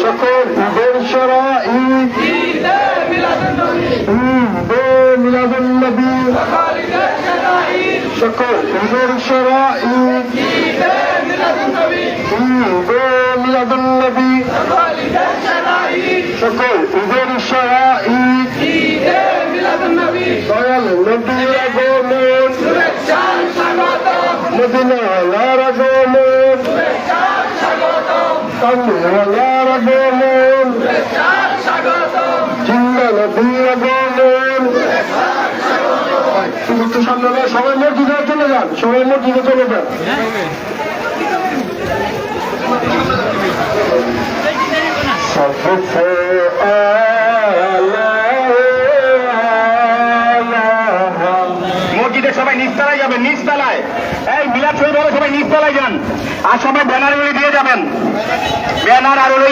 সকল ঈদের সারা ঈদ মিলাদুন্নবী সকল ঈদের সারা ঈদ মিলাদুন্নবী সকল ঈদের সারা ঈদ দয়াল নবীর আগমন মদিনাওয়ালার আগমন কামলিওয়ালার আগমন জিন্দা নবীর আগমন। একটু সামনে না, সবাই মসজিদে চলে যান, সবাই মসজিদে চলে যান। মসজিদে সবাই নিচতলায় যাবেন, নিচতলায়। এই মিলাদ শরীফ হলে সবাই নিচতলায় যান, আর সবাই ব্যানার দিয়ে যাবেন, ব্যানার আর